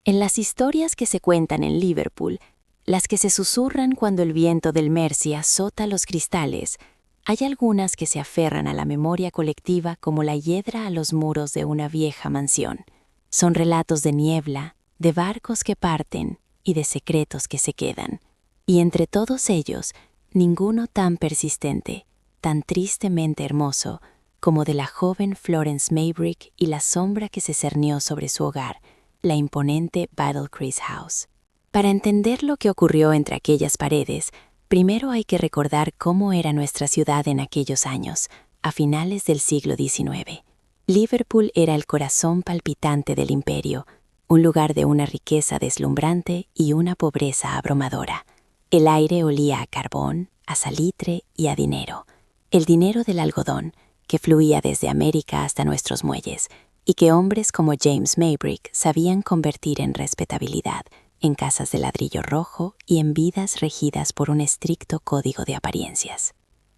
En las historias que se cuentan en Liverpool, las que se susurran cuando el viento del Mersey azota los cristales, hay algunas que se aferran a la memoria colectiva como la hiedra a los muros de una vieja mansión. Son relatos de niebla, de barcos que parten y de secretos que se quedan. Y entre todos ellos, ninguno tan persistente, tan tristemente hermoso, como de la joven Florence Maybrick y la sombra que se cernió sobre su hogar, la imponente Battlecrease House. Para entender lo que ocurrió entre aquellas paredes, primero hay que recordar cómo era nuestra ciudad en aquellos años, a finales del siglo XIX. Liverpool era el corazón palpitante del imperio, un lugar de una riqueza deslumbrante y una pobreza abrumadora. El aire olía a carbón, a salitre y a dinero. El dinero del algodón, que fluía desde América hasta nuestros muelles, y que hombres como James Maybrick sabían convertir en respetabilidad, en casas de ladrillo rojo y en vidas regidas por un estricto código de apariencias.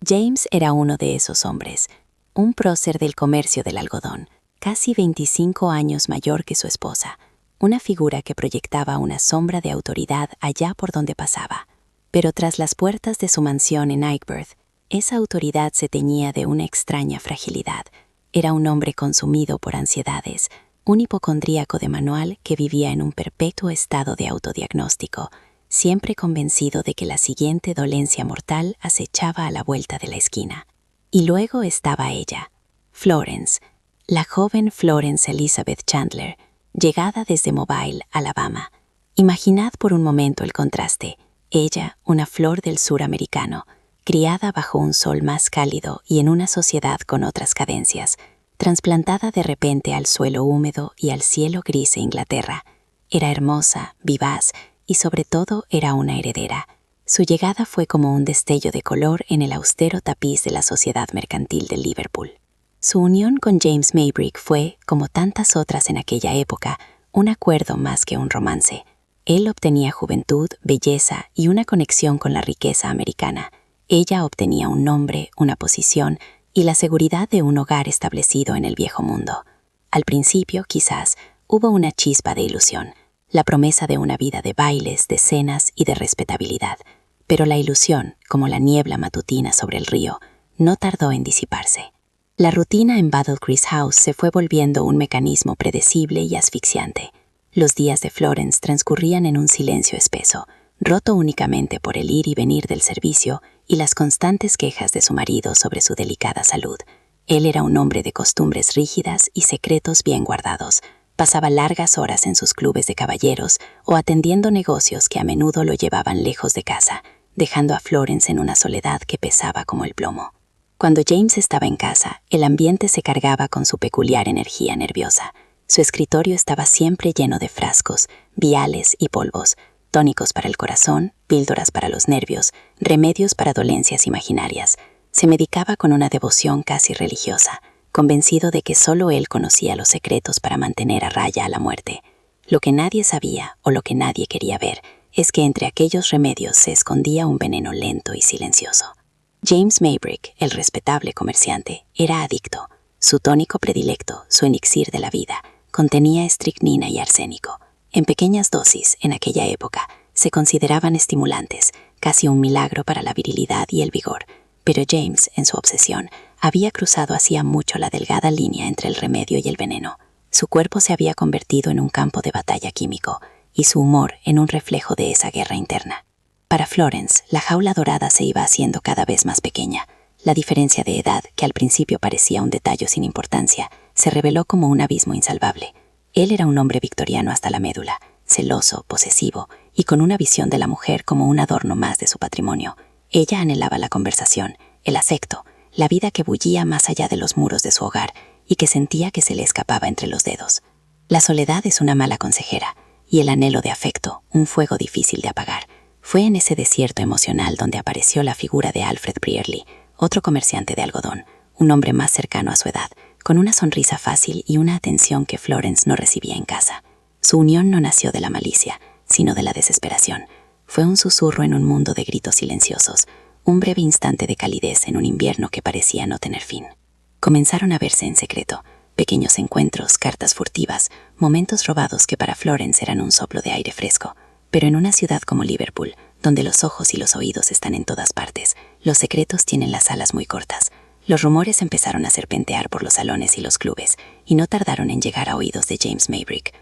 James era uno de esos hombres, un prócer del comercio del algodón, casi 25 años mayor que su esposa, una figura que proyectaba una sombra de autoridad allá por donde pasaba. Pero tras las puertas de su mansión en Aigburth, esa autoridad se teñía de una extraña fragilidad. Era un hombre consumido por ansiedades, un hipocondríaco de manual que vivía en un perpetuo estado de autodiagnóstico, siempre convencido de que la siguiente dolencia mortal acechaba a la vuelta de la esquina. Y luego estaba ella, Florence, la joven Florence Elizabeth Chandler, llegada desde Mobile, Alabama. Imaginad por un momento el contraste. Ella, una flor del sur americano, criada bajo un sol más cálido y en una sociedad con otras cadencias, trasplantada de repente al suelo húmedo y al cielo gris de Inglaterra. Era hermosa, vivaz y sobre todo era una heredera. Su llegada fue como un destello de color en el austero tapiz de la sociedad mercantil de Liverpool. Su unión con James Maybrick fue, como tantas otras en aquella época, un acuerdo más que un romance. Él obtenía juventud, belleza y una conexión con la riqueza americana. Ella obtenía un nombre, una posición y la seguridad de un hogar establecido en el viejo mundo. Al principio, quizás, hubo una chispa de ilusión, la promesa de una vida de bailes, de cenas y de respetabilidad. Pero la ilusión, como la niebla matutina sobre el río, no tardó en disiparse. La rutina en Battlecrease House se fue volviendo un mecanismo predecible y asfixiante. Los días de Florence transcurrían en un silencio espeso, roto únicamente por el ir y venir del servicio y las constantes quejas de su marido sobre su delicada salud. Él era un hombre de costumbres rígidas y secretos bien guardados. Pasaba largas horas en sus clubes de caballeros o atendiendo negocios que a menudo lo llevaban lejos de casa, dejando a Florence en una soledad que pesaba como el plomo. Cuando James estaba en casa, el ambiente se cargaba con su peculiar energía nerviosa. Su escritorio estaba siempre lleno de frascos, viales y polvos, tónicos para el corazón, píldoras para los nervios, remedios para dolencias imaginarias. Se medicaba con una devoción casi religiosa, convencido de que solo él conocía los secretos para mantener a raya a la muerte. Lo que nadie sabía o lo que nadie quería ver es que entre aquellos remedios se escondía un veneno lento y silencioso. James Maybrick, el respetable comerciante, era adicto. Su tónico predilecto, su elixir de la vida, contenía estricnina y arsénico. En pequeñas dosis, en aquella época, se consideraban estimulantes, casi un milagro para la virilidad y el vigor. Pero James, en su obsesión, había cruzado hacía mucho la delgada línea entre el remedio y el veneno. Su cuerpo se había convertido en un campo de batalla químico, y su humor en un reflejo de esa guerra interna. Para Florence, la jaula dorada se iba haciendo cada vez más pequeña. La diferencia de edad, que al principio parecía un detalle sin importancia, se reveló como un abismo insalvable. Él era un hombre victoriano hasta la médula, celoso, posesivo y con una visión de la mujer como un adorno más de su patrimonio. Ella anhelaba la conversación, el afecto, la vida que bullía más allá de los muros de su hogar y que sentía que se le escapaba entre los dedos. La soledad es una mala consejera y el anhelo de afecto, un fuego difícil de apagar. Fue en ese desierto emocional donde apareció la figura de Alfred Brierley, otro comerciante de algodón, un hombre más cercano a su edad, con una sonrisa fácil y una atención que Florence no recibía en casa. Su unión no nació de la malicia, sino de la desesperación. Fue un susurro en un mundo de gritos silenciosos, un breve instante de calidez en un invierno que parecía no tener fin. Comenzaron a verse en secreto. pequeños encuentros, cartas furtivas, momentos robados que para Florence eran un soplo de aire fresco. Pero en una ciudad como Liverpool, donde los ojos y los oídos están en todas partes, los secretos tienen las alas muy cortas. Los rumores empezaron a serpentear por los salones y los clubes, y no tardaron en llegar a oídos de James Maybrick.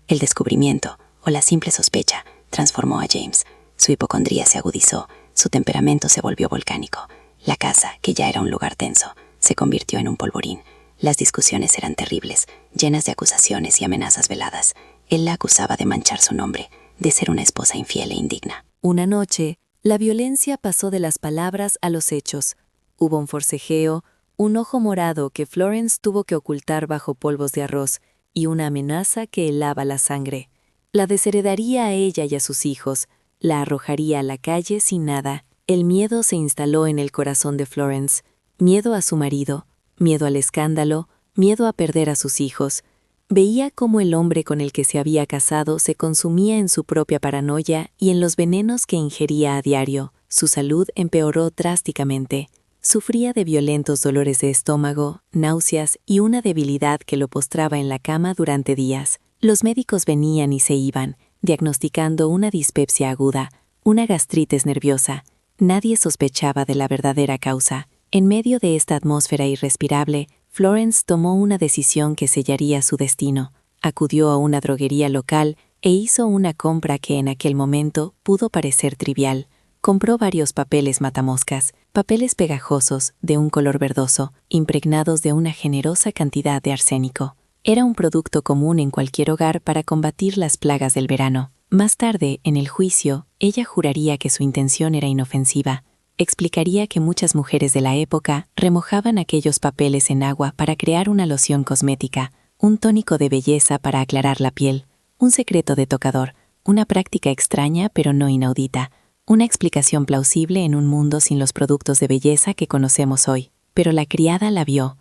El descubrimiento, o la simple sospecha, transformó a James. Su hipocondría se agudizó, su temperamento se volvió volcánico. La casa, que ya era un lugar tenso, se convirtió en un polvorín. Las discusiones eran terribles, llenas de acusaciones y amenazas veladas. Él la acusaba de manchar su nombre, de ser una esposa infiel e indigna. Una noche, la violencia pasó de las palabras a los hechos. Hubo un forcejeo, un ojo morado que Florence tuvo que ocultar bajo polvos de arroz y una amenaza que helaba la sangre. La desheredaría a ella y a sus hijos, la arrojaría a la calle sin nada. El miedo se instaló en el corazón de Florence, miedo a su marido, miedo al escándalo, miedo a perder a sus hijos. Veía cómo el hombre con el que se había casado se consumía en su propia paranoia y en los venenos que ingería a diario. Su salud empeoró drásticamente. Sufría de violentos dolores de estómago, náuseas y una debilidad que lo postraba en la cama durante días. Los médicos venían y se iban, diagnosticando una dispepsia aguda, una gastritis nerviosa. Nadie sospechaba de la verdadera causa. En medio de esta atmósfera irrespirable, Florence tomó una decisión que sellaría su destino. Acudió a una droguería local e hizo una compra que en aquel momento pudo parecer trivial. Compró varios papeles matamoscas, papeles pegajosos de un color verdoso, impregnados de una generosa cantidad de arsénico. Era un producto común en cualquier hogar para combatir las plagas del verano. Más tarde, en el juicio, ella juraría que su intención era inofensiva. Explicaría que muchas mujeres de la época remojaban aquellos papeles en agua para crear una loción cosmética, un tónico de belleza para aclarar la piel, un secreto de tocador, una práctica extraña pero no inaudita, una explicación plausible en un mundo sin los productos de belleza que conocemos hoy. Pero la criada la vio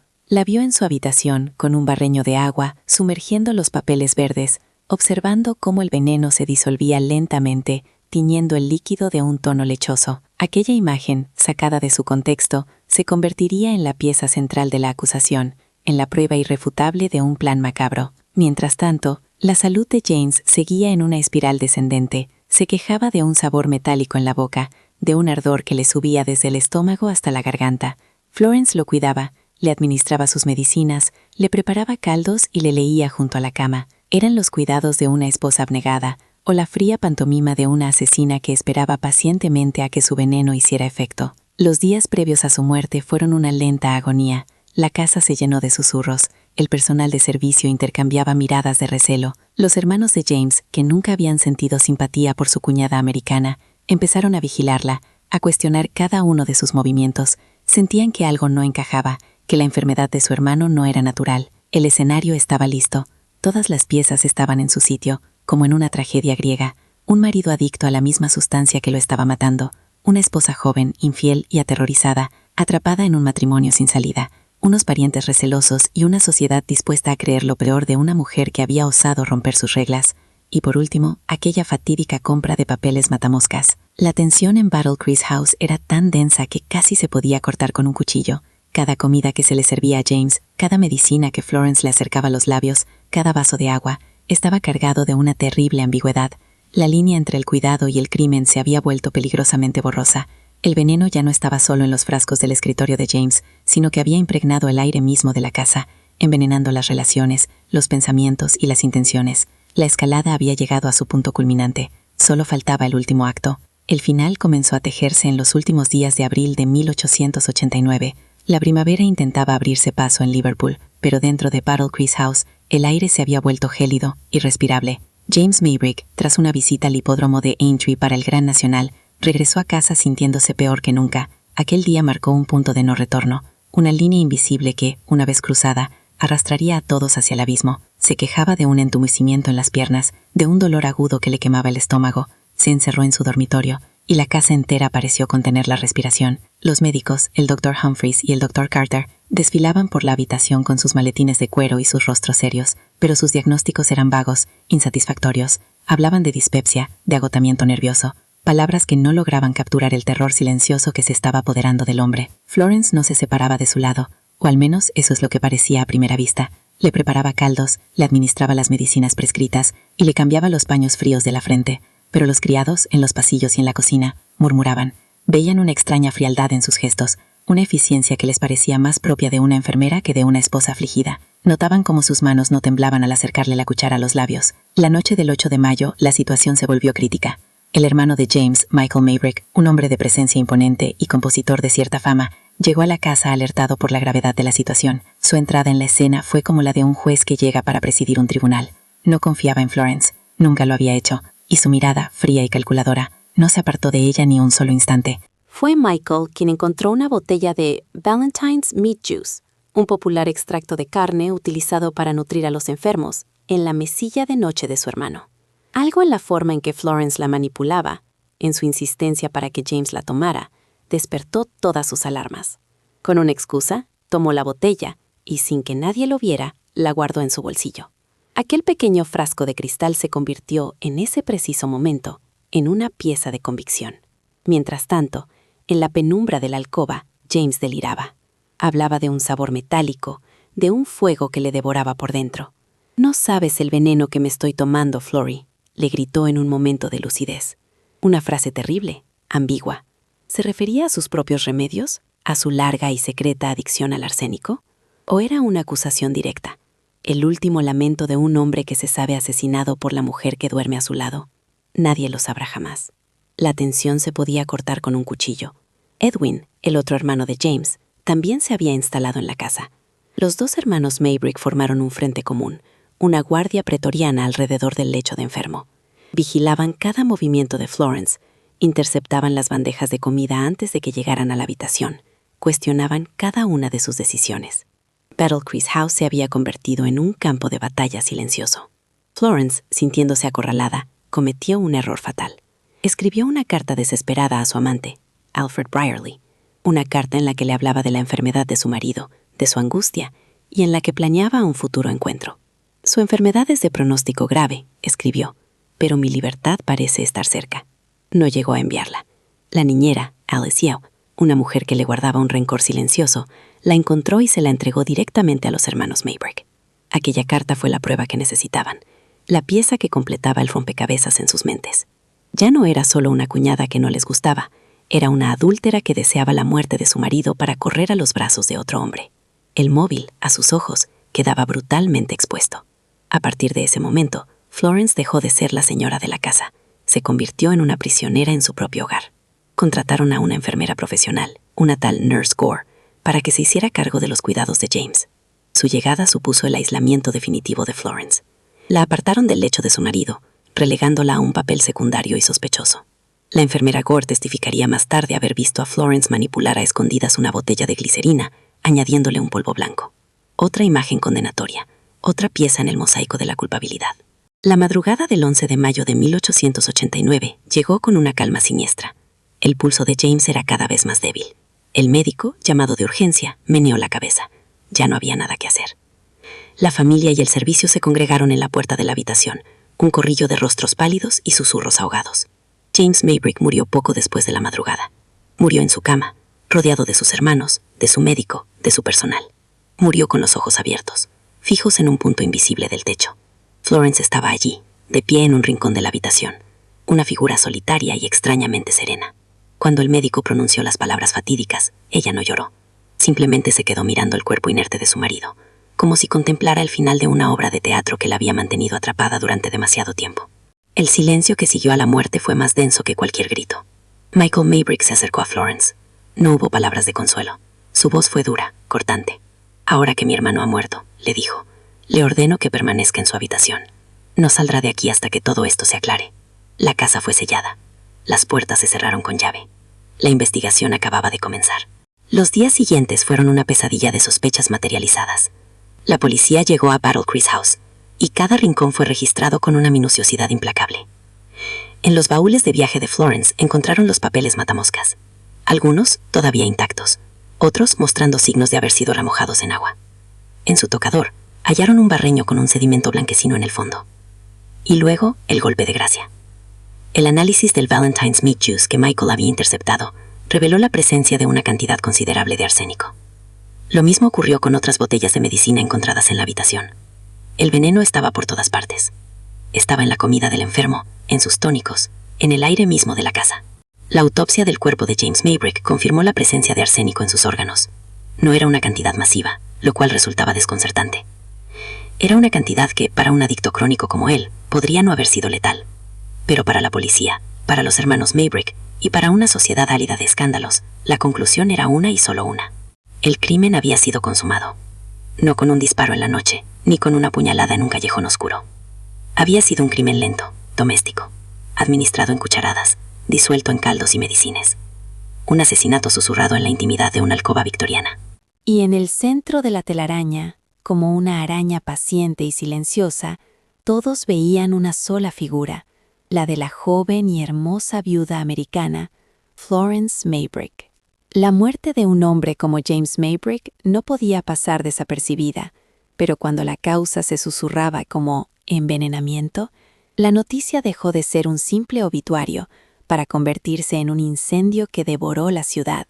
en su habitación con un barreño de agua, sumergiendo los papeles verdes, observando cómo el veneno se disolvía lentamente, tiñendo el líquido de un tono lechoso. Aquella imagen, sacada de su contexto, se convertiría en la pieza central de la acusación, en la prueba irrefutable de un plan macabro. Mientras tanto, la salud de James seguía en una espiral descendente. Se quejaba de un sabor metálico en la boca, de un ardor que le subía desde el estómago hasta la garganta. Florence lo cuidaba, le administraba sus medicinas, le preparaba caldos y le leía junto a la cama. Eran los cuidados de una esposa abnegada, o la fría pantomima de una asesina que esperaba pacientemente a que su veneno hiciera efecto. Los días previos a su muerte fueron una lenta agonía. La casa se llenó de susurros, el personal de servicio intercambiaba miradas de recelo. Los hermanos de James, que nunca habían sentido simpatía por su cuñada americana, empezaron a vigilarla, a cuestionar cada uno de sus movimientos. Sentían que algo no encajaba, que la enfermedad de su hermano no era natural. El escenario estaba listo, todas las piezas estaban en su sitio, como en una tragedia griega, un marido adicto a la misma sustancia que lo estaba matando, una esposa joven, infiel y aterrorizada, atrapada en un matrimonio sin salida, unos parientes recelosos y una sociedad dispuesta a creer lo peor de una mujer que había osado romper sus reglas, y por último, aquella fatídica compra de papeles matamoscas. La tensión en Battle Crease House era tan densa que casi se podía cortar con un cuchillo. Cada comida que se le servía a James, cada medicina que Florence le acercaba a los labios, cada vaso de agua, estaba cargado de una terrible ambigüedad. La línea entre el cuidado y el crimen se había vuelto peligrosamente borrosa. El veneno ya no estaba solo en los frascos del escritorio de James, sino que había impregnado el aire mismo de la casa, envenenando las relaciones, los pensamientos y las intenciones. La escalada había llegado a su punto culminante. Solo faltaba el último acto. El final comenzó a tejerse en los últimos días de abril de 1889. La primavera intentaba abrirse paso en Liverpool, pero dentro de Battle Crease House, el aire se había vuelto gélido, irrespirable. James Maybrick, tras una visita al hipódromo de Aintree para el Gran Nacional, regresó a casa sintiéndose peor que nunca. Aquel día marcó un punto de no retorno, una línea invisible que, una vez cruzada, arrastraría a todos hacia el abismo. Se quejaba de un entumecimiento en las piernas, de un dolor agudo que le quemaba el estómago. Se encerró en su dormitorio, y la casa entera pareció contener la respiración. Los médicos, el Dr. Humphreys y el Dr. Carter, desfilaban por la habitación con sus maletines de cuero y sus rostros serios, pero sus diagnósticos eran vagos, insatisfactorios. Hablaban de dispepsia, de agotamiento nervioso, palabras que no lograban capturar el terror silencioso que se estaba apoderando del hombre. Florence no se separaba de su lado, o al menos eso es lo que parecía a primera vista. Le preparaba caldos, le administraba las medicinas prescritas y le cambiaba los paños fríos de la frente, pero los criados, en los pasillos y en la cocina, murmuraban. Veían una extraña frialdad en sus gestos, una eficiencia que les parecía más propia de una enfermera que de una esposa afligida. Notaban cómo sus manos no temblaban al acercarle la cuchara a los labios. La noche del 8 de mayo, la situación se volvió crítica. El hermano de James, Michael Maybrick, un hombre de presencia imponente y compositor de cierta fama, llegó a la casa alertado por la gravedad de la situación. Su entrada en la escena fue como la de un juez que llega para presidir un tribunal. No confiaba en Florence, nunca lo había hecho, y su mirada, fría y calculadora, no se apartó de ella ni un solo instante. Fue Michael quien encontró una botella de Valentine's Meat Juice, un popular extracto de carne utilizado para nutrir a los enfermos, en la mesilla de noche de su hermano. Algo en la forma en que Florence la manipulaba, en su insistencia para que James la tomara, despertó todas sus alarmas. Con una excusa, tomó la botella y, sin que nadie lo viera, la guardó en su bolsillo. Aquel pequeño frasco de cristal se convirtió, en ese preciso momento, en una pieza de convicción. Mientras tanto, en la penumbra de la alcoba, James deliraba. Hablaba de un sabor metálico, de un fuego que le devoraba por dentro. «No sabes el veneno que me estoy tomando, Flory», le gritó en un momento de lucidez. Una frase terrible, ambigua. ¿Se refería a sus propios remedios? ¿A su larga y secreta adicción al arsénico? ¿O era una acusación directa? ¿El último lamento de un hombre que se sabe asesinado por la mujer que duerme a su lado? Nadie lo sabrá jamás. La tensión se podía cortar con un cuchillo. Edwin, el otro hermano de James, también se había instalado en la casa. Los dos hermanos Maybrick formaron un frente común, una guardia pretoriana alrededor del lecho de enfermo. Vigilaban cada movimiento de Florence, interceptaban las bandejas de comida antes de que llegaran a la habitación, cuestionaban cada una de sus decisiones. Battle Creek House se había convertido en un campo de batalla silencioso. Florence, sintiéndose acorralada, cometió un error fatal. Escribió una carta desesperada a su amante, Alfred Brierly, una carta en la que le hablaba de la enfermedad de su marido, de su angustia, y en la que planeaba un futuro encuentro. «Su enfermedad es de pronóstico grave», escribió, «pero mi libertad parece estar cerca». No llegó a enviarla. La niñera, Alice Yeo, una mujer que le guardaba un rencor silencioso, la encontró y se la entregó directamente a los hermanos Maybrick. Aquella carta fue la prueba que necesitaban, la pieza que completaba el rompecabezas en sus mentes. Ya no era solo una cuñada que no les gustaba, era una adúltera que deseaba la muerte de su marido para correr a los brazos de otro hombre. El móvil, a sus ojos, quedaba brutalmente expuesto. A partir de ese momento, Florence dejó de ser la señora de la casa. Se convirtió en una prisionera en su propio hogar. Contrataron a una enfermera profesional, una tal Nurse Gore, para que se hiciera cargo de los cuidados de James. Su llegada supuso el aislamiento definitivo de Florence. La apartaron del lecho de su marido, relegándola a un papel secundario y sospechoso. La enfermera Gore testificaría más tarde haber visto a Florence manipular a escondidas una botella de glicerina, añadiéndole un polvo blanco. Otra imagen condenatoria, otra pieza en el mosaico de la culpabilidad. La madrugada del 11 de mayo de 1889 llegó con una calma siniestra. El pulso de James era cada vez más débil. El médico, llamado de urgencia, meneó la cabeza. Ya no había nada que hacer. La familia y el servicio se congregaron en la puerta de la habitación, un corrillo de rostros pálidos y susurros ahogados. James Maybrick murió poco después de la madrugada. Murió en su cama, rodeado de sus hermanos, de su médico, de su personal. Murió con los ojos abiertos, fijos en un punto invisible del techo. Florence estaba allí, de pie en un rincón de la habitación, una figura solitaria y extrañamente serena. Cuando el médico pronunció las palabras fatídicas, ella no lloró. Simplemente se quedó mirando el cuerpo inerte de su marido, como si contemplara el final de una obra de teatro que la había mantenido atrapada durante demasiado tiempo. El silencio que siguió a la muerte fue más denso que cualquier grito. Michael Maybrick se acercó a Florence. No hubo palabras de consuelo. Su voz fue dura, cortante. «Ahora que mi hermano ha muerto», le dijo, «le ordeno que permanezca en su habitación. No saldrá de aquí hasta que todo esto se aclare». La casa fue sellada. Las puertas se cerraron con llave. La investigación acababa de comenzar. Los días siguientes fueron una pesadilla de sospechas materializadas. La policía llegó a Battle Creek House, y cada rincón fue registrado con una minuciosidad implacable. En los baúles de viaje de Florence encontraron los papeles matamoscas. Algunos todavía intactos, otros mostrando signos de haber sido remojados en agua. En su tocador, hallaron un barreño con un sedimento blanquecino en el fondo. Y luego, el golpe de gracia. El análisis del Valentine's Meat Juice que Michael había interceptado reveló la presencia de una cantidad considerable de arsénico. Lo mismo ocurrió con otras botellas de medicina encontradas en la habitación. El veneno estaba por todas partes. Estaba en la comida del enfermo, en sus tónicos, en el aire mismo de la casa. La autopsia del cuerpo de James Maybrick confirmó la presencia de arsénico en sus órganos. No era una cantidad masiva, lo cual resultaba desconcertante. Era una cantidad que, para un adicto crónico como él, podría no haber sido letal. Pero para la policía, para los hermanos Maybrick y para una sociedad árida de escándalos, la conclusión era una y solo una. El crimen había sido consumado. No con un disparo en la noche, ni con una puñalada en un callejón oscuro. Había sido un crimen lento, doméstico, administrado en cucharadas, disuelto en caldos y medicines. Un asesinato susurrado en la intimidad de una alcoba victoriana. Y en el centro de la telaraña, como una araña paciente y silenciosa, todos veían una sola figura, la de la joven y hermosa viuda americana, Florence Maybrick. La muerte de un hombre como James Maybrick no podía pasar desapercibida, pero cuando la causa se susurraba como envenenamiento, la noticia dejó de ser un simple obituario para convertirse en un incendio que devoró la ciudad.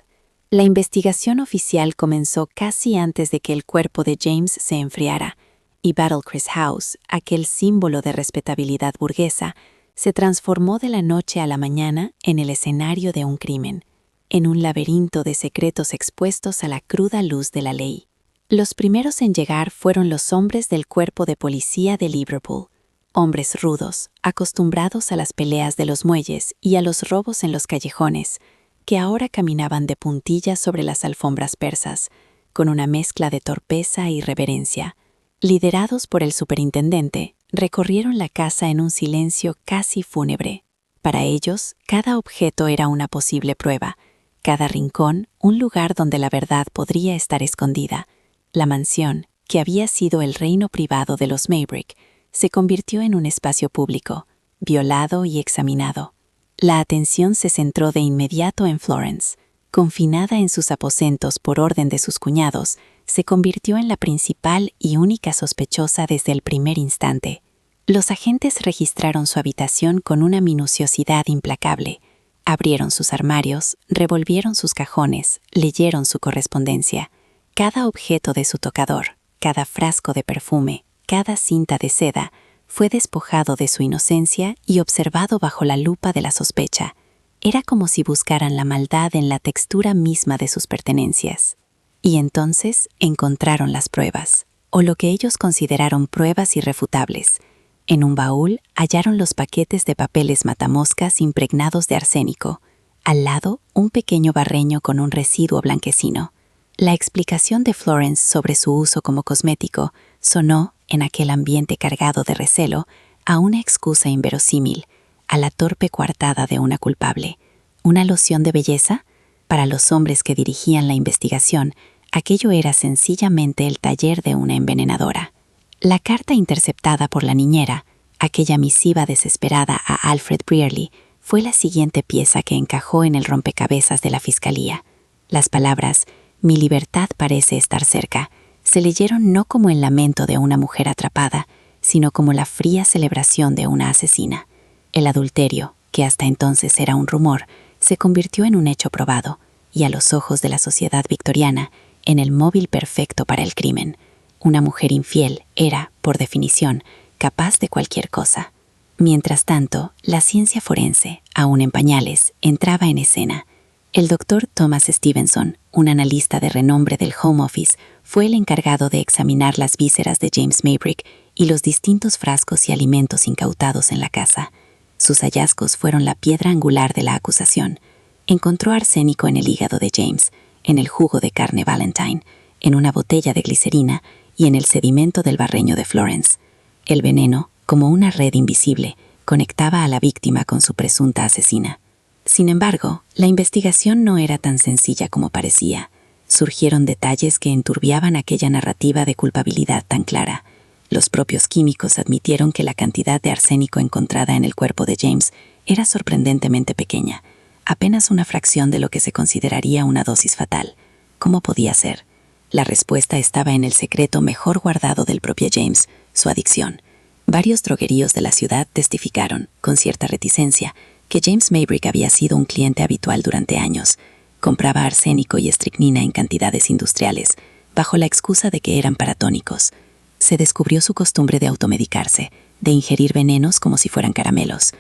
La investigación oficial comenzó casi antes de que el cuerpo de James se enfriara, y Battlecrest House, aquel símbolo de respetabilidad burguesa, se transformó de la noche a la mañana en el escenario de un crimen, en un laberinto de secretos expuestos a la cruda luz de la ley. Los primeros en llegar fueron los hombres del cuerpo de policía de Liverpool, hombres rudos, acostumbrados a las peleas de los muelles y a los robos en los callejones, que ahora caminaban de puntillas sobre las alfombras persas, con una mezcla de torpeza y reverencia. Liderados por el superintendente, recorrieron la casa en un silencio casi fúnebre. Para ellos, cada objeto era una posible prueba, cada rincón un lugar donde la verdad podría estar escondida. La mansión, que había sido el reino privado de los Maybrick, se convirtió en un espacio público, violado y examinado. La atención se centró de inmediato en Florence. Confinada en sus aposentos por orden de sus cuñados, se convirtió en la principal y única sospechosa desde el primer instante. Los agentes registraron su habitación con una minuciosidad implacable. Abrieron sus armarios, revolvieron sus cajones, leyeron su correspondencia. Cada objeto de su tocador, cada frasco de perfume, cada cinta de seda, fue despojado de su inocencia y observado bajo la lupa de la sospecha. Era como si buscaran la maldad en la textura misma de sus pertenencias. Y entonces encontraron las pruebas, o lo que ellos consideraron pruebas irrefutables. En un baúl hallaron los paquetes de papeles matamoscas impregnados de arsénico. Al lado, un pequeño barreño con un residuo blanquecino. La explicación de Florence sobre su uso como cosmético sonó, en aquel ambiente cargado de recelo, a una excusa inverosímil, a la torpe coartada de una culpable. ¿Una loción de belleza? Para los hombres que dirigían la investigación, aquello era sencillamente el taller de una envenenadora. La carta interceptada por la niñera, aquella misiva desesperada a Alfred Brearley, fue la siguiente pieza que encajó en el rompecabezas de la fiscalía. Las palabras «Mi libertad parece estar cerca» se leyeron no como el lamento de una mujer atrapada, sino como la fría celebración de una asesina. El adulterio, que hasta entonces era un rumor, se convirtió en un hecho probado, y a los ojos de la sociedad victoriana, en el móvil perfecto para el crimen. Una mujer infiel era, por definición, capaz de cualquier cosa. Mientras tanto, la ciencia forense, aún en pañales, entraba en escena. El doctor Thomas Stevenson, un analista de renombre del Home Office, fue el encargado de examinar las vísceras de James Maybrick y los distintos frascos y alimentos incautados en la casa. Sus hallazgos fueron la piedra angular de la acusación. Encontró arsénico en el hígado de James, en el jugo de carne Valentine, en una botella de glicerina y en el sedimento del barreño de Florence. El veneno, como una red invisible, conectaba a la víctima con su presunta asesina. Sin embargo, la investigación no era tan sencilla como parecía. Surgieron detalles que enturbiaban aquella narrativa de culpabilidad tan clara. Los propios químicos admitieron que la cantidad de arsénico encontrada en el cuerpo de James era sorprendentemente pequeña, apenas una fracción de lo que se consideraría una dosis fatal. ¿Cómo podía ser? La respuesta estaba en el secreto mejor guardado del propio James, su adicción. Varios drogueríos de la ciudad testificaron, con cierta reticencia, que James Maybrick había sido un cliente habitual durante años. Compraba arsénico y estricnina en cantidades industriales, bajo la excusa de que eran paratónicos. Se descubrió su costumbre de automedicarse, de ingerir venenos como si fueran caramelos.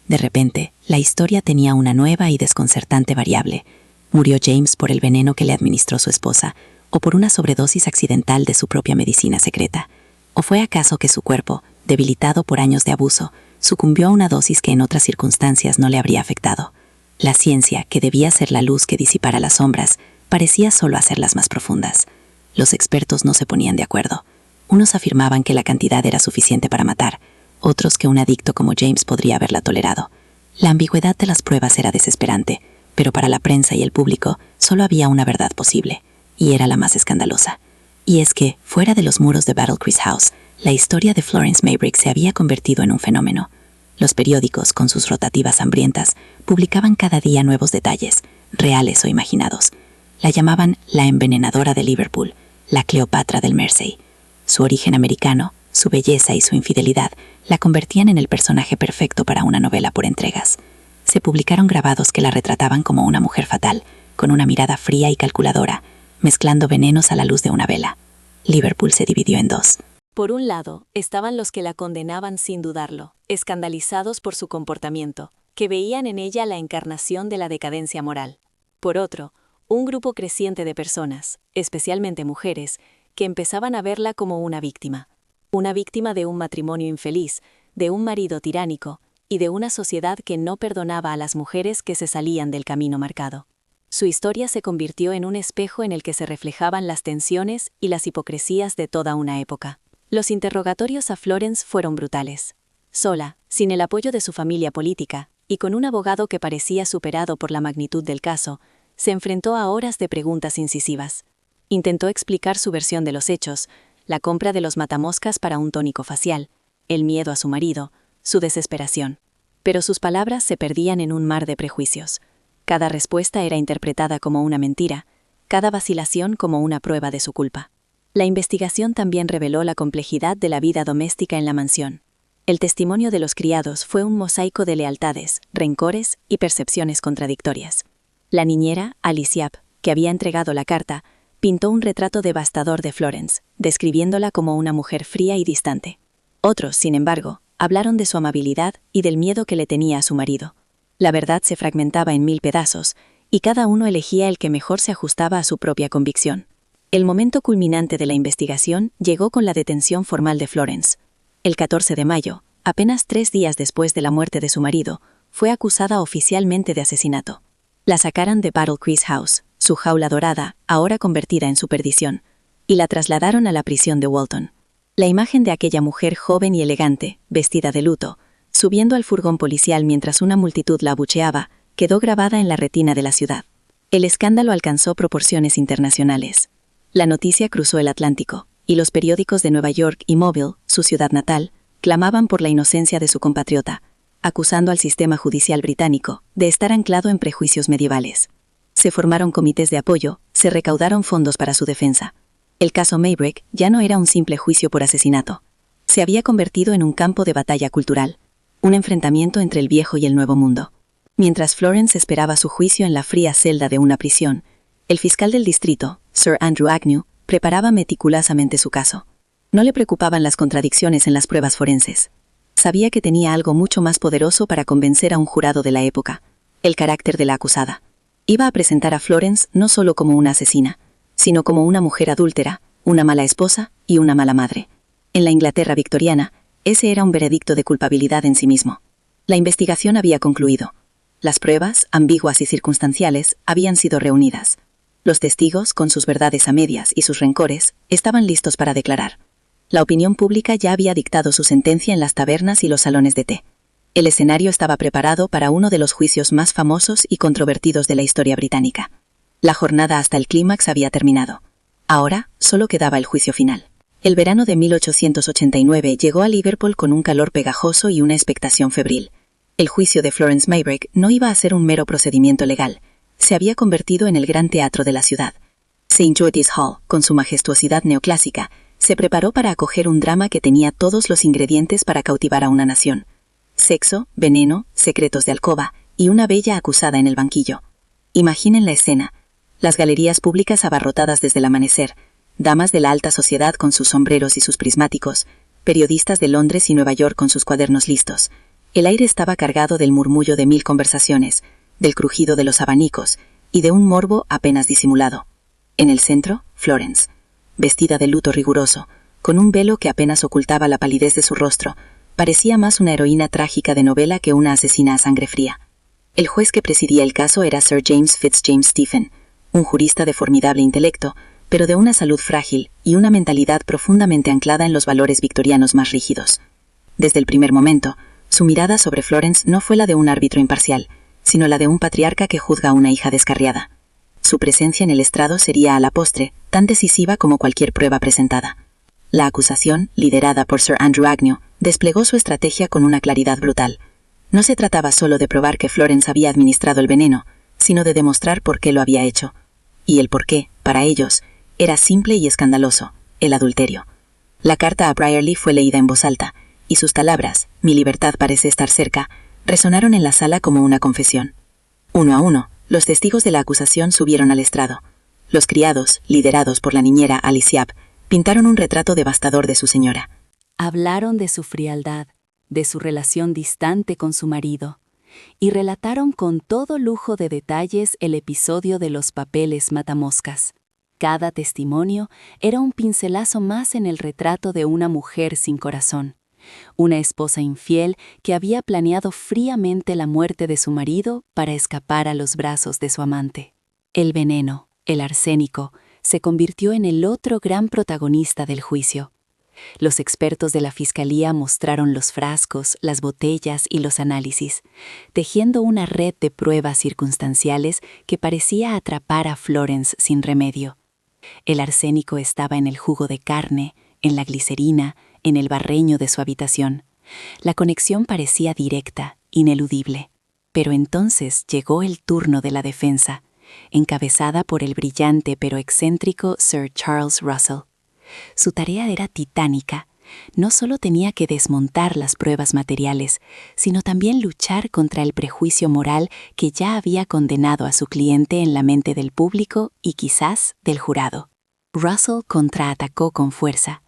De repente, la historia tenía una nueva y desconcertante variable. ¿Murió James por el veneno que le administró su esposa, o por una sobredosis accidental de su propia medicina secreta? ¿O fue acaso que su cuerpo, debilitado por años de abuso, sucumbió a una dosis que en otras circunstancias no le habría afectado? La ciencia, que debía ser la luz que disipara las sombras, parecía solo hacerlas más profundas. Los expertos no se ponían de acuerdo. Unos afirmaban que la cantidad era suficiente para matar, otros que un adicto como James podría haberla tolerado. La ambigüedad de las pruebas era desesperante, pero para la prensa y el público solo había una verdad posible, y era la más escandalosa. Y es que, fuera de los muros de Battle Creek House, la historia de Florence Maybrick se había convertido en un fenómeno. Los periódicos, con sus rotativas hambrientas, publicaban cada día nuevos detalles, reales o imaginados. La llamaban la envenenadora de Liverpool, la Cleopatra del Mersey. Su origen americano, su belleza y su infidelidad la convertían en el personaje perfecto para una novela por entregas. Se publicaron grabados que la retrataban como una mujer fatal, con una mirada fría y calculadora, mezclando venenos a la luz de una vela. Liverpool se dividió en dos. Por un lado, estaban los que la condenaban sin dudarlo, escandalizados por su comportamiento, que veían en ella la encarnación de la decadencia moral. Por otro, un grupo creciente de personas, especialmente mujeres, que empezaban a verla como una víctima de un matrimonio infeliz, de un marido tiránico y de una sociedad que no perdonaba a las mujeres que se salían del camino marcado. Su historia se convirtió en un espejo en el que se reflejaban las tensiones y las hipocresías de toda una época. Los interrogatorios a Florence fueron brutales. Sola, sin el apoyo de su familia política, y con un abogado que parecía superado por la magnitud del caso, se enfrentó a horas de preguntas incisivas. Intentó explicar su versión de los hechos, la compra de los matamoscas para un tónico facial, el miedo a su marido, su desesperación. Pero sus palabras se perdían en un mar de prejuicios. Cada respuesta era interpretada como una mentira, cada vacilación como una prueba de su culpa. La investigación también reveló la complejidad de la vida doméstica en la mansión. El testimonio de los criados fue un mosaico de lealtades, rencores y percepciones contradictorias. La niñera, Alice Yap, que había entregado la carta, pintó un retrato devastador de Florence, describiéndola como una mujer fría y distante. Otros, sin embargo, hablaron de su amabilidad y del miedo que le tenía a su marido. La verdad se fragmentaba en 1000 pedazos, y cada uno elegía el que mejor se ajustaba a su propia convicción. El momento culminante de la investigación llegó con la detención formal de Florence. El 14 de mayo, apenas 3 días después de la muerte de su marido, fue acusada oficialmente de asesinato. La sacaron de Battle Creek House, su jaula dorada, ahora convertida en su perdición, y la trasladaron a la prisión de Walton. La imagen de aquella mujer joven y elegante, vestida de luto, subiendo al furgón policial mientras una multitud la abucheaba, quedó grabada en la retina de la ciudad. El escándalo alcanzó proporciones internacionales. La noticia cruzó el Atlántico, y los periódicos de Nueva York y Mobile, su ciudad natal, clamaban por la inocencia de su compatriota, acusando al sistema judicial británico de estar anclado en prejuicios medievales. Se formaron comités de apoyo, se recaudaron fondos para su defensa. El caso Maybrick ya no era un simple juicio por asesinato. Se había convertido en un campo de batalla cultural, un enfrentamiento entre el viejo y el nuevo mundo. Mientras Florence esperaba su juicio en la fría celda de una prisión, el fiscal del distrito, Sir Andrew Agnew, preparaba meticulosamente su caso. No le preocupaban las contradicciones en las pruebas forenses. Sabía que tenía algo mucho más poderoso para convencer a un jurado de la época: el carácter de la acusada. Iba a presentar a Florence no solo como una asesina, sino como una mujer adúltera, una mala esposa y una mala madre. En la Inglaterra victoriana, ese era un veredicto de culpabilidad en sí mismo. La investigación había concluido. Las pruebas, ambiguas y circunstanciales, habían sido reunidas. Los testigos, con sus verdades a medias y sus rencores, estaban listos para declarar. La opinión pública ya había dictado su sentencia en las tabernas y los salones de té. El escenario estaba preparado para uno de los juicios más famosos y controvertidos de la historia británica. La jornada hasta el clímax había terminado. Ahora solo quedaba el juicio final. El verano de 1889 llegó a Liverpool con un calor pegajoso y una expectación febril. El juicio de Florence Maybrick no iba a ser un mero procedimiento legal. Se había convertido en el gran teatro de la ciudad. St. George's Hall, con su majestuosidad neoclásica, se preparó para acoger un drama que tenía todos los ingredientes para cautivar a una nación: sexo, veneno, secretos de alcoba y una bella acusada en el banquillo. Imaginen la escena: las galerías públicas abarrotadas desde el amanecer, damas de la alta sociedad con sus sombreros y sus prismáticos, periodistas de Londres y Nueva York con sus cuadernos listos. El aire estaba cargado del murmullo de 1000 conversaciones, del crujido de los abanicos y de un morbo apenas disimulado. En el centro, Florence, vestida de luto riguroso, con un velo que apenas ocultaba la palidez de su rostro, parecía más una heroína trágica de novela que una asesina a sangre fría. El juez que presidía el caso era Sir James Fitzjames Stephen, un jurista de formidable intelecto, pero de una salud frágil y una mentalidad profundamente anclada en los valores victorianos más rígidos. Desde el primer momento, su mirada sobre Florence no fue la de un árbitro imparcial, sino la de un patriarca que juzga a una hija descarriada. Su presencia en el estrado sería a la postre tan decisiva como cualquier prueba presentada. La acusación, liderada por Sir Andrew Agnew, desplegó su estrategia con una claridad brutal. No se trataba solo de probar que Florence había administrado el veneno, sino de demostrar por qué lo había hecho. Y el por qué, para ellos, era simple y escandaloso: el adulterio. La carta a Brierley fue leída en voz alta, y sus palabras, "Mi libertad parece estar cerca", resonaron en la sala como una confesión. Uno a uno, los testigos de la acusación subieron al estrado. Los criados, liderados por la niñera Alice Yap, pintaron un retrato devastador de su señora. Hablaron de su frialdad, de su relación distante con su marido, y relataron con todo lujo de detalles el episodio de los papeles matamoscas. Cada testimonio era un pincelazo más en el retrato de una mujer sin corazón, una esposa infiel que había planeado fríamente la muerte de su marido para escapar a los brazos de su amante. El veneno, el arsénico, se convirtió en el otro gran protagonista del juicio. Los expertos de la fiscalía mostraron los frascos, las botellas y los análisis, tejiendo una red de pruebas circunstanciales que parecía atrapar a Florence sin remedio. El arsénico estaba en el jugo de carne, en la glicerina, en el barreño de su habitación. La conexión parecía directa, ineludible. Pero entonces llegó el turno de la defensa, encabezada por el brillante pero excéntrico Sir Charles Russell. Su tarea era titánica. No solo tenía que desmontar las pruebas materiales, sino también luchar contra el prejuicio moral que ya había condenado a su cliente en la mente del público y quizás del jurado. Russell contraatacó con fuerza.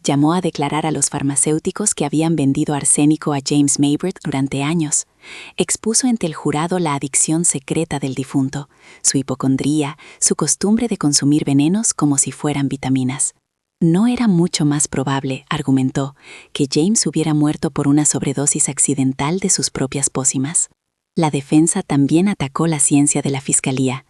Llamó a declarar a los farmacéuticos que habían vendido arsénico a James Maybert durante años. Expuso ante el jurado la adicción secreta del difunto, su hipocondría, su costumbre de consumir venenos como si fueran vitaminas. No era mucho más probable, argumentó, que James hubiera muerto por una sobredosis accidental de sus propias pócimas. La defensa también atacó la ciencia de la fiscalía.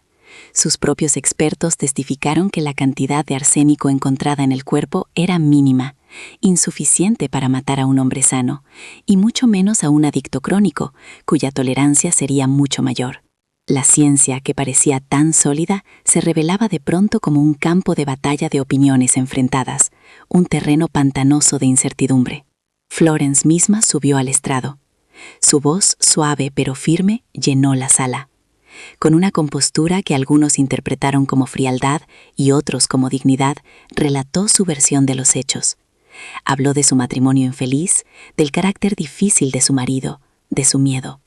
Sus propios expertos testificaron que la cantidad de arsénico encontrada en el cuerpo era mínima, insuficiente para matar a un hombre sano, y mucho menos a un adicto crónico, cuya tolerancia sería mucho mayor. La ciencia, que parecía tan sólida, se revelaba de pronto como un campo de batalla de opiniones enfrentadas, un terreno pantanoso de incertidumbre. Florence misma subió al estrado. Su voz, suave pero firme, llenó la sala. Con una compostura que algunos interpretaron como frialdad y otros como dignidad, relató su versión de los hechos. Habló de su matrimonio infeliz, del carácter difícil de su marido, de su miedo.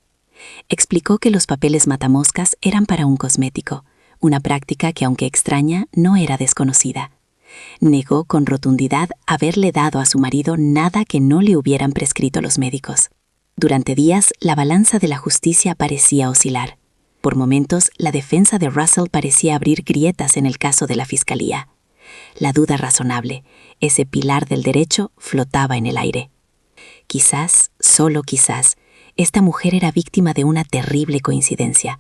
Explicó que los papeles matamoscas eran para un cosmético, una práctica que, aunque extraña, no era desconocida. Negó con rotundidad haberle dado a su marido nada que no le hubieran prescrito los médicos. Durante días, la balanza de la justicia parecía oscilar. Por momentos, la defensa de Russell parecía abrir grietas en el caso de la fiscalía. La duda razonable, ese pilar del derecho, flotaba en el aire. Quizás, solo quizás, esta mujer era víctima de una terrible coincidencia,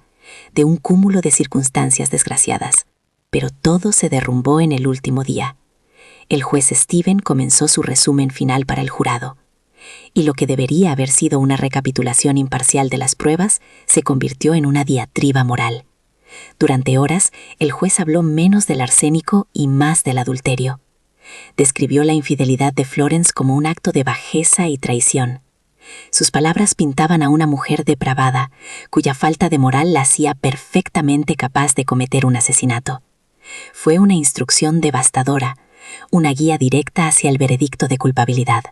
de un cúmulo de circunstancias desgraciadas. Pero todo se derrumbó en el último día. El juez Stephen comenzó su resumen final para el jurado. Y lo que debería haber sido una recapitulación imparcial de las pruebas se convirtió en una diatriba moral. Durante horas, el juez habló menos del arsénico y más del adulterio. Describió la infidelidad de Florence como un acto de bajeza y traición. Sus palabras pintaban a una mujer depravada, cuya falta de moral la hacía perfectamente capaz de cometer un asesinato. Fue una instrucción devastadora, una guía directa hacia el veredicto de culpabilidad.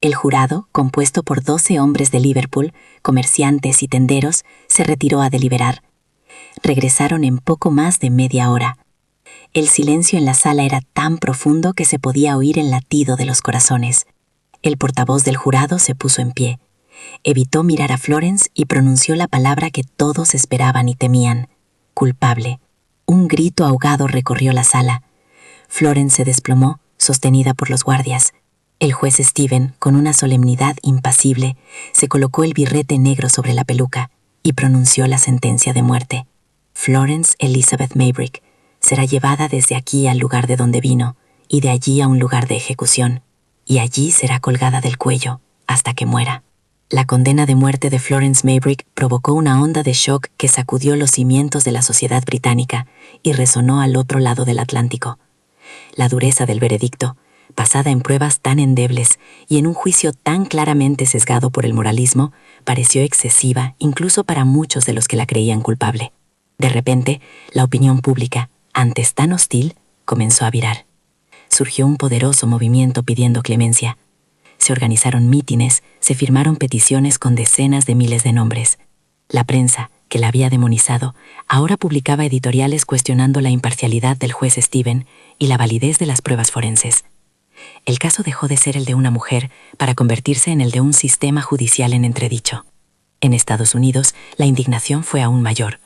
El jurado, compuesto por 12 hombres de Liverpool, comerciantes y tenderos, se retiró a deliberar. Regresaron en poco más de media hora. El silencio en la sala era tan profundo que se podía oír el latido de los corazones. El portavoz del jurado se puso en pie. Evitó mirar a Florence y pronunció la palabra que todos esperaban y temían: culpable. Un grito ahogado recorrió la sala. Florence se desplomó, sostenida por los guardias. El juez Stephen, con una solemnidad impasible, se colocó el birrete negro sobre la peluca y pronunció la sentencia de muerte. Florence Elizabeth Maybrick será llevada desde aquí al lugar de donde vino, y de allí a un lugar de ejecución, y allí será colgada del cuello hasta que muera. La condena de muerte de Florence Maybrick provocó una onda de shock que sacudió los cimientos de la sociedad británica y resonó al otro lado del Atlántico. La dureza del veredicto, basada en pruebas tan endebles y en un juicio tan claramente sesgado por el moralismo, pareció excesiva incluso para muchos de los que la creían culpable. De repente, la opinión pública, antes tan hostil, comenzó a virar. Surgió un poderoso movimiento pidiendo clemencia. Se organizaron mítines, se firmaron peticiones con decenas de miles de nombres. La prensa, que la había demonizado, ahora publicaba editoriales cuestionando la imparcialidad del juez Stephen y la validez de las pruebas forenses. El caso dejó de ser el de una mujer para convertirse en el de un sistema judicial en entredicho. En Estados Unidos, la indignación fue aún mayor.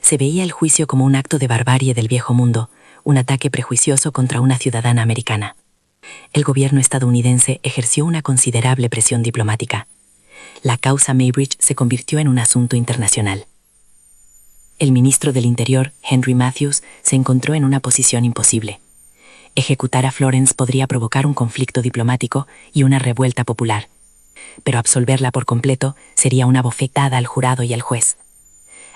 Se veía el juicio como un acto de barbarie del viejo mundo, un ataque prejuicioso contra una ciudadana americana. El gobierno estadounidense ejerció una considerable presión diplomática. La causa Maybrick se convirtió en un asunto internacional. El ministro del Interior, Henry Matthews, se encontró en una posición imposible. Ejecutar a Florence podría provocar un conflicto diplomático y una revuelta popular, pero absolverla por completo sería una bofetada al jurado y al juez.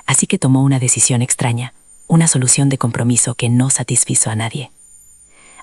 Así que tomó una decisión extraña, una solución de compromiso que no satisfizo a nadie.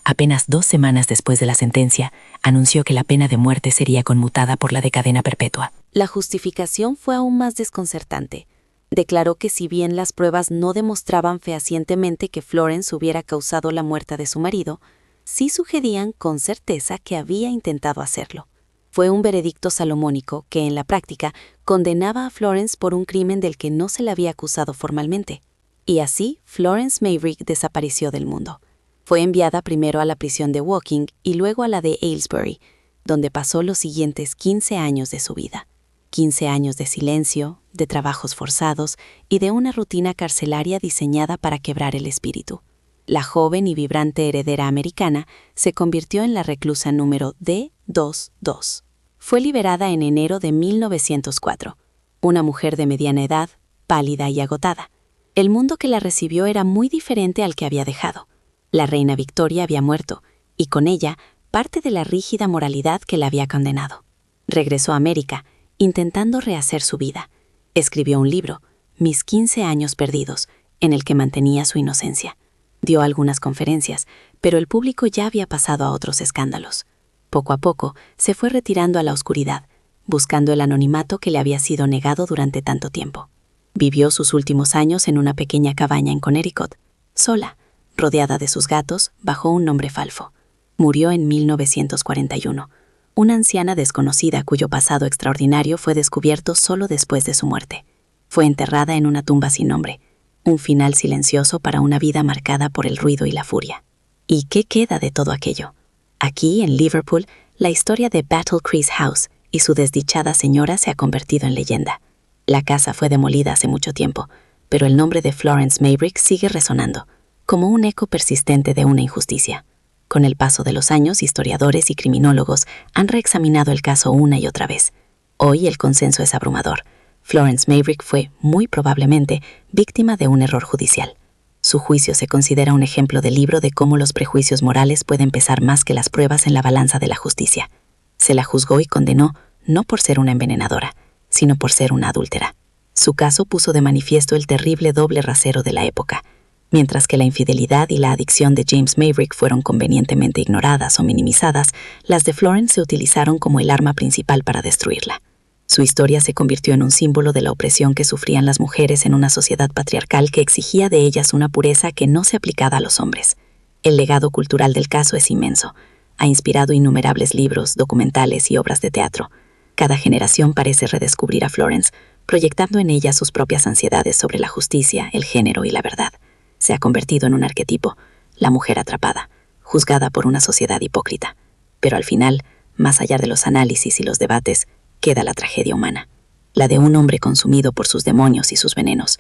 Apenas 2 semanas después de la sentencia, anunció que la pena de muerte sería conmutada por la de cadena perpetua. La justificación fue aún más desconcertante. Declaró que si bien las pruebas no demostraban fehacientemente que Florence hubiera causado la muerte de su marido, sí sugerían con certeza que había intentado hacerlo. Fue un veredicto salomónico que, en la práctica, condenaba a Florence por un crimen del que no se le había acusado formalmente. Y así, Florence Maybrick desapareció del mundo. Fue enviada primero a la prisión de Woking y luego a la de Aylesbury, donde pasó los siguientes 15 años de su vida. 15 años de silencio, de trabajos forzados y de una rutina carcelaria diseñada para quebrar el espíritu. La joven y vibrante heredera americana se convirtió en la reclusa número D22. Fue liberada en enero de 1904, una mujer de mediana edad, pálida y agotada. El mundo que la recibió era muy diferente al que había dejado. La reina Victoria había muerto, y con ella parte de la rígida moralidad que la había condenado. Regresó a América, intentando rehacer su vida. Escribió un libro, Mis 15 años perdidos, en el que mantenía su inocencia. Dio algunas conferencias, pero el público ya había pasado a otros escándalos. Poco a poco se fue retirando a la oscuridad, buscando el anonimato que le había sido negado durante tanto tiempo. Vivió sus últimos años en una pequeña cabaña en Connecticut, sola, rodeada de sus gatos, bajo un nombre falso. Murió en 1941, una anciana desconocida cuyo pasado extraordinario fue descubierto solo después de su muerte. Fue enterrada en una tumba sin nombre, un final silencioso para una vida marcada por el ruido y la furia. ¿Y qué queda de todo aquello? Aquí, en Liverpool, la historia de Battle Crease House y su desdichada señora se ha convertido en leyenda. La casa fue demolida hace mucho tiempo, pero el nombre de Florence Maybrick sigue resonando, como un eco persistente de una injusticia. Con el paso de los años, historiadores y criminólogos han reexaminado el caso una y otra vez. Hoy el consenso es abrumador. Florence Maybrick fue, muy probablemente, víctima de un error judicial. Su juicio se considera un ejemplo de libro de cómo los prejuicios morales pueden pesar más que las pruebas en la balanza de la justicia. Se la juzgó y condenó no por ser una envenenadora, sino por ser una adúltera. Su caso puso de manifiesto el terrible doble rasero de la época. Mientras que la infidelidad y la adicción de James Maybrick fueron convenientemente ignoradas o minimizadas, las de Florence se utilizaron como el arma principal para destruirla. Su historia se convirtió en un símbolo de la opresión que sufrían las mujeres en una sociedad patriarcal que exigía de ellas una pureza que no se aplicaba a los hombres. El legado cultural del caso es inmenso. Ha inspirado innumerables libros, documentales y obras de teatro. Cada generación parece redescubrir a Florence, proyectando en ella sus propias ansiedades sobre la justicia, el género y la verdad. Se ha convertido en un arquetipo, la mujer atrapada, juzgada por una sociedad hipócrita. Pero al final, más allá de los análisis y los debates, queda la tragedia humana. La de un hombre consumido por sus demonios y sus venenos,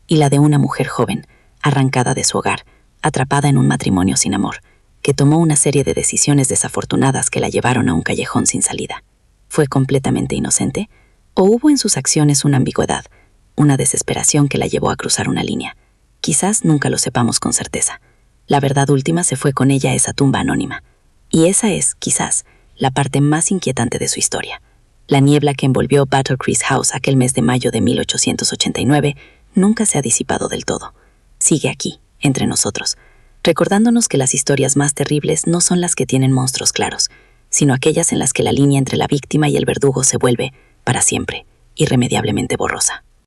y la de una mujer joven, arrancada de su hogar, atrapada en un matrimonio sin amor, que tomó una serie de decisiones desafortunadas que la llevaron a un callejón sin salida. ¿Fue completamente inocente? ¿O hubo en sus acciones una ambigüedad, una desesperación que la llevó a cruzar una línea? Quizás nunca lo sepamos con certeza. La verdad última se fue con ella a esa tumba anónima. Y esa es, quizás, la parte más inquietante de su historia. La niebla que envolvió Battle Creek House aquel mes de mayo de 1889 nunca se ha disipado del todo. Sigue aquí, entre nosotros, recordándonos que las historias más terribles no son las que tienen monstruos claros, sino aquellas en las que la línea entre la víctima y el verdugo se vuelve, para siempre, irremediablemente borrosa.